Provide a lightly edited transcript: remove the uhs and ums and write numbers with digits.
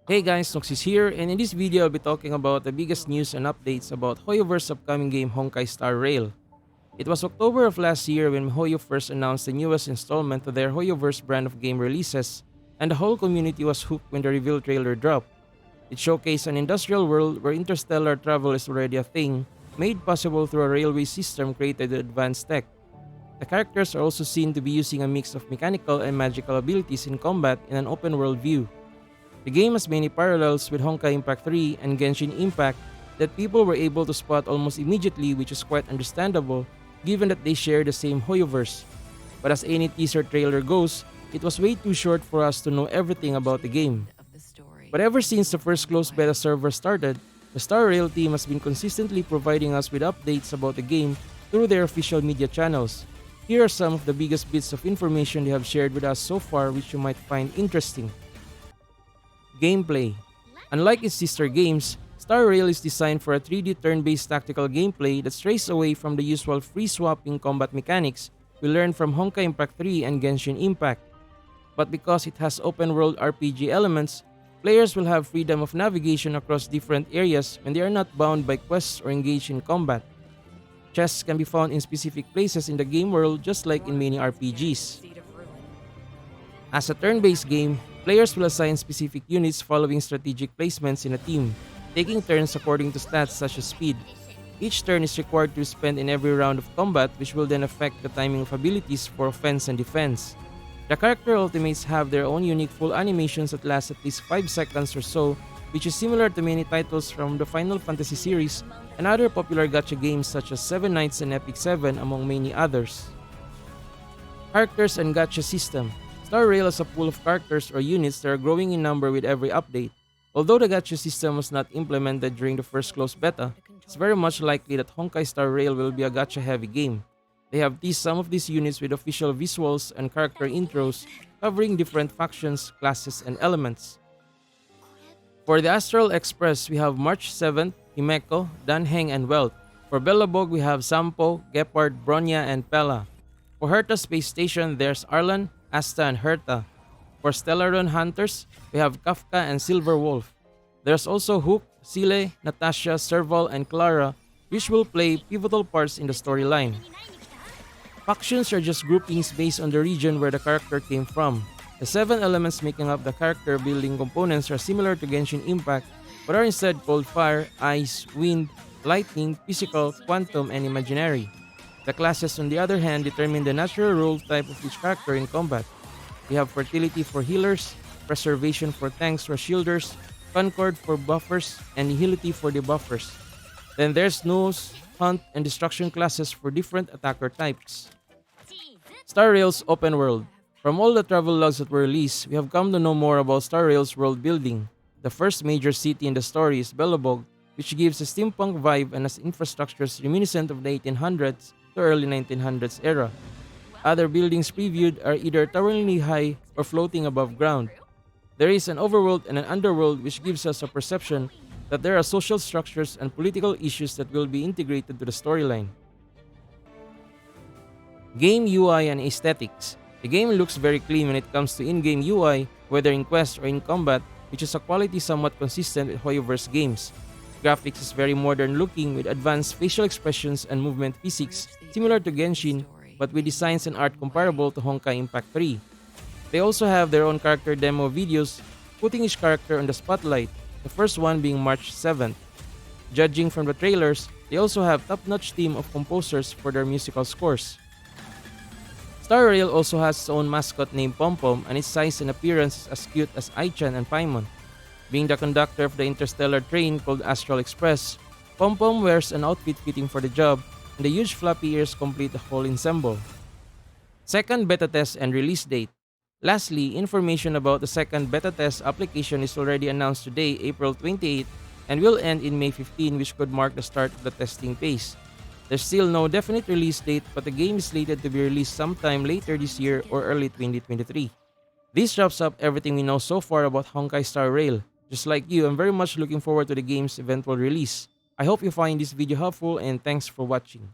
Hey guys, Noxxis here, and in this video I'll be talking about the biggest news and updates about HoYoverse upcoming game Honkai Star Rail. It was October of last year when Hoyo first announced the newest installment to their HoYoverse brand of game releases, and the whole community was hooked when the reveal trailer dropped. It showcased an industrial world where interstellar travel is already a thing, made possible through a railway system created with advanced tech. The characters are also seen to be using a mix of mechanical and magical abilities in combat in an open world view. The game has many parallels with Honkai Impact 3 and Genshin Impact that people were able to spot almost immediately, which is quite understandable given that they share the same HoYoverse. But as any teaser trailer goes, it was way too short for us to know everything about the game. But ever since the first closed beta server started, the Star Rail team has been consistently providing us with updates about the game through their official media channels. Here are some of the biggest bits of information they have shared with us so far, which you might find interesting. Gameplay. Unlike its sister games, Star Rail is designed for a 3D turn-based tactical gameplay that strays away from the usual free-swapping combat mechanics we learned from Honkai Impact 3 and Genshin Impact. But because it has open-world RPG elements, players will have freedom of navigation across different areas when they are not bound by quests or engaged in combat. Chests can be found in specific places in the game world, just like in many RPGs. As a turn-based game, players will assign specific units following strategic placements in a team, taking turns according to stats such as speed. Each turn is required to be spent in every round of combat, which will then affect the timing of abilities for offense and defense. The character ultimates have their own unique full animations that last at least 5 seconds or so, which is similar to many titles from the Final Fantasy series and other popular gacha games such as Seven Knights and Epic 7, among many others. Characters and gacha system. Star Rail has a pool of characters or units that are growing in number with every update. Although the gacha system was not implemented during the first closed beta, it's very much likely that Honkai Star Rail will be a gacha-heavy game. They have teased some of these units with official visuals and character intros covering different factions, classes, and elements. For the Astral Express, we have March 7th, Himeko, Danheng, and Welt. For Belobog, we have Sampo, Gepard, Bronya, and Pella. For Herta Space Station, there's Arlan, Asta, and Herta. For Stellaron Hunters, we have Kafka and Silver Wolf. There's also Hook, Sile, Natasha, Serval, and Clara, which will play pivotal parts in the storyline. Factions are just groupings based on the region where the character came from. The 7 elements making up the character building components are similar to Genshin Impact, but are instead called Fire, Ice, Wind, Lightning, Physical, Quantum, and Imaginary. The classes, on the other hand, determine the natural role type of each character in combat. We have Fertility for healers, Preservation for tanks or shielders, Concord for buffers, and Nihility for debuffers. Then there's Nose, Hunt, and Destruction classes for different attacker types. Star Rail's open world. From all the travel logs that were released, we have come to know more about Star Rail's world building. The first major city in the story is Belobog, which gives a steampunk vibe and has infrastructures reminiscent of the 1800s to early 1900s era. Other buildings previewed are either toweringly high or floating above ground. There is an overworld and an underworld, which gives us a perception that there are social structures and political issues that will be integrated to the storyline. Game UI and aesthetics. The game looks very clean when it comes to in-game UI, whether in quest or in combat, which is a quality somewhat consistent with HoYoverse games. Graphics is very modern looking with advanced facial expressions and movement physics similar to Genshin, but with designs and art comparable to Honkai Impact 3. They also have their own character demo videos, putting each character on the spotlight, the first one being March 7th. Judging from the trailers, they also have top-notch team of composers for their musical scores. Star Rail also has its own mascot named Pom-Pom, and its size and appearance is as cute as Aichan and Paimon. Being the conductor of the interstellar train called Astral Express, Pom-Pom wears an outfit fitting for the job, and the huge floppy ears complete the whole ensemble. Second beta test and release date. Lastly, information about the second beta test application is already announced today, April 28, and will end in May 15, which could mark the start of the testing phase. There's still no definite release date, but the game is slated to be released sometime later this year or early 2023. This wraps up everything we know so far about Honkai Star Rail. Just like you, I'm very much looking forward to the game's eventual release. I hope you find this video helpful, and thanks for watching.